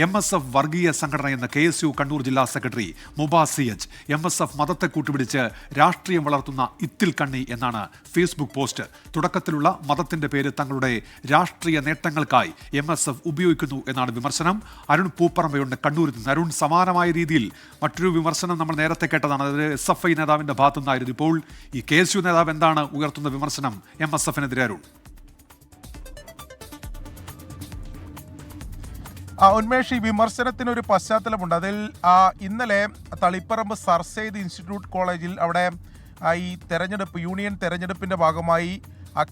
MSF വർഗീയ സംഘടനയെന്ന KSU Kannur ജില്ലാ secretary Mubas CH. MSF മതത്തെ കൂട്ടുപിടിച്ച് രാഷ്ട്രീയം വളർത്തുന്ന ഇത്തിൽ കണ്ണി എന്നാണ് ഫേസ്ബുക്ക് പോസ്റ്റ്. തുടക്കത്തിലുള്ള മതത്തിന്റെ പേര് തങ്ങളുടെ രാഷ്ട്രീയ നേട്ടങ്ങൾക്കായി MSF ഉപയോഗിക്കുന്നു എന്നാണ് വിമർശനം. അരുൺ പൂപ്പറമ്പയുണ്ട് കണ്ണൂരിൽ നിന്ന്. അരുൺ, സമാനമായ രീതിയിൽ മറ്റൊരു വിമർശനം നമ്മൾ നേരത്തെ കേട്ടതാണ്. അതായത് SFI നേതാവിന്റെ ഭാഗത്തു നിന്നായിരുന്നു. ഇപ്പോൾ ഈ KSU നേതാവ് എന്താണ് ഉയർത്തുന്ന വിമർശനം MSFനെതിരെ? അരുൺ, ഉന്മേഷ്, ഈ വിമർശനത്തിനൊരു പശ്ചാത്തലമുണ്ട്. അതിൽ ഇന്നലെ തളിപ്പറമ്പ് സർ സെയ്ദ് ഇൻസ്റ്റിറ്റ്യൂട്ട് കോളേജിൽ അവിടെ ഈ യൂണിയൻ തെരഞ്ഞെടുപ്പിൻ്റെ ഭാഗമായി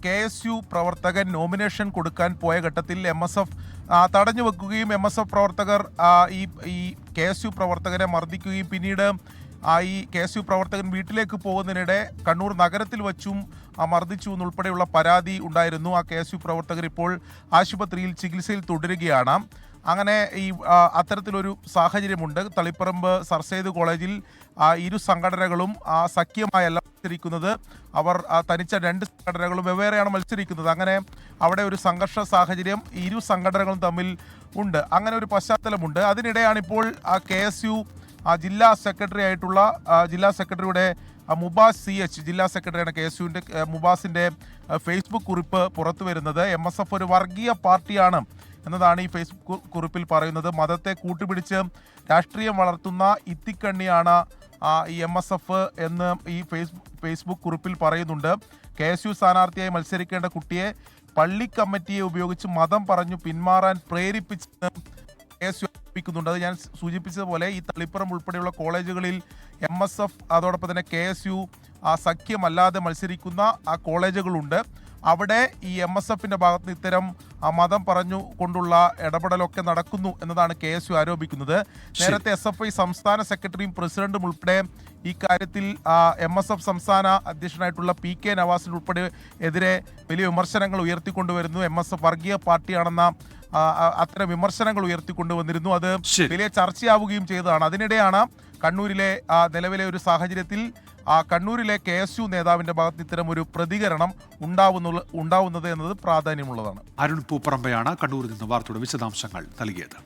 KSU പ്രവർത്തകൻ നോമിനേഷൻ കൊടുക്കാൻ പോയ ഘട്ടത്തിൽ MSF തടഞ്ഞു വെക്കുകയും MSF പ്രവർത്തകർ ഈ KSU പ്രവർത്തകരെ മർദ്ദിക്കുകയും പിന്നീട് ഈ KSU പ്രവർത്തകൻ വീട്ടിലേക്ക് പോകുന്നതിനിടെ കണ്ണൂർ നഗരത്തിൽ വച്ചും മർദ്ദിച്ചു എന്നുൾപ്പെടെയുള്ള പരാതി ഉണ്ടായിരുന്നു. KSU പ്രവർത്തകർ ഇപ്പോൾ ആശുപത്രിയിൽ ചികിത്സയിൽ തുടരുകയാണ്. അങ്ങനെ ഈ അത്തരത്തിലൊരു സാഹചര്യമുണ്ട്. തളിപ്പറമ്പ് സർ സെയ്ദ് കോളേജിൽ ഇരു സംഘടനകളും സഖ്യമായല്ല മത്സരിക്കുന്നത്. അവർ തനിച്ച രണ്ട് സംഘടനകളും വെവ്വേറെയാണ് മത്സരിക്കുന്നത്. അങ്ങനെ അവിടെ ഒരു സംഘർഷ സാഹചര്യം ഇരു സംഘടനകളും തമ്മിൽ ഉണ്ട്. അങ്ങനെ ഒരു പശ്ചാത്തലമുണ്ട്. അതിനിടെയാണിപ്പോൾ KSU ജില്ലാ സെക്രട്ടറി ആയിട്ടുള്ള ജില്ലാ സെക്രട്ടറിയുടെ മുബാസ് CH, ജില്ലാ സെക്രട്ടറിയാണ് KSUവിൻ്റെ മുബാസിൻ്റെ ഫേസ്ബുക്ക് കുറിപ്പ് പുറത്തു വരുന്നത്. MSF ഒരു വർഗീയ പാർട്ടിയാണ് എന്നതാണ് ഈ ഫേസ്ബുക്ക് കുറിപ്പിൽ പറയുന്നത്. മതത്തെ കൂട്ടുപിടിച്ച് രാഷ്ട്രീയം വളർത്തുന്ന ഇത്തിക്കണ്ണിയാണ് ഈ MSF എന്ന് ഈ ഫേസ്ബുക്ക് കുറിപ്പിൽ പറയുന്നുണ്ട്. KSU സ്ഥാനാർത്ഥിയായി മത്സരിക്കേണ്ട കുട്ടിയെ പള്ളി കമ്മിറ്റിയെ ഉപയോഗിച്ച് മതം പറഞ്ഞു പിന്മാറാൻ പ്രേരിപ്പിച്ചെന്ന് KSU ആരോപിക്കുന്നുണ്ട്. അത് ഞാൻ സൂചിപ്പിച്ചതുപോലെ ഈ തളിപ്പറമ്പ് ഉൾപ്പെടെയുള്ള കോളേജുകളിൽ MSF അതോടൊപ്പം തന്നെ KSU സഖ്യമല്ലാതെ മത്സരിക്കുന്ന കോളേജുകളുണ്ട്. അവിടെ ഈ MSFൻ്റെ ഭാഗത്ത് നിന്ന് ഇത്തരം മതം പറഞ്ഞു കൊണ്ടുള്ള ഇടപെടലൊക്കെ നടക്കുന്നു എന്നതാണ് KSU ആരോപിക്കുന്നത്. നേരത്തെ SFI സംസ്ഥാന സെക്രട്ടറിയും പ്രസിഡന്റും ഉൾപ്പെടെ ഈ കാര്യത്തിൽ MSF സംസ്ഥാന അധ്യക്ഷനായിട്ടുള്ള PK നവാസിന് ഉൾപ്പെടെ എതിരെ വലിയ വിമർശനങ്ങൾ ഉയർത്തിക്കൊണ്ടുവരുന്നു. MSF വർഗീയ പാർട്ടിയാണെന്ന അത്തരം വിമർശനങ്ങൾ ഉയർത്തിക്കൊണ്ടുവന്നിരുന്നു. അത് വലിയ ചർച്ചയാവുകയും ചെയ്തതാണ്. അതിനിടെയാണ് കണ്ണൂരിലെ നിലവിലെ ഒരു സാഹചര്യത്തിൽ കണ്ണൂരിലെ KSU നേതാവിന്റെ ഭാഗത്ത് ഇത്തരം ഒരു പ്രതികരണം ഉണ്ടാവുന്നത് എന്നത് പ്രാധാന്യമുള്ളതാണ്. അരുൺ പൂപ്പറമ്പയാണ് കണ്ണൂരിൽ നിന്ന് വാർത്തയുടെ വിശദാംശങ്ങൾ നൽകിയത്.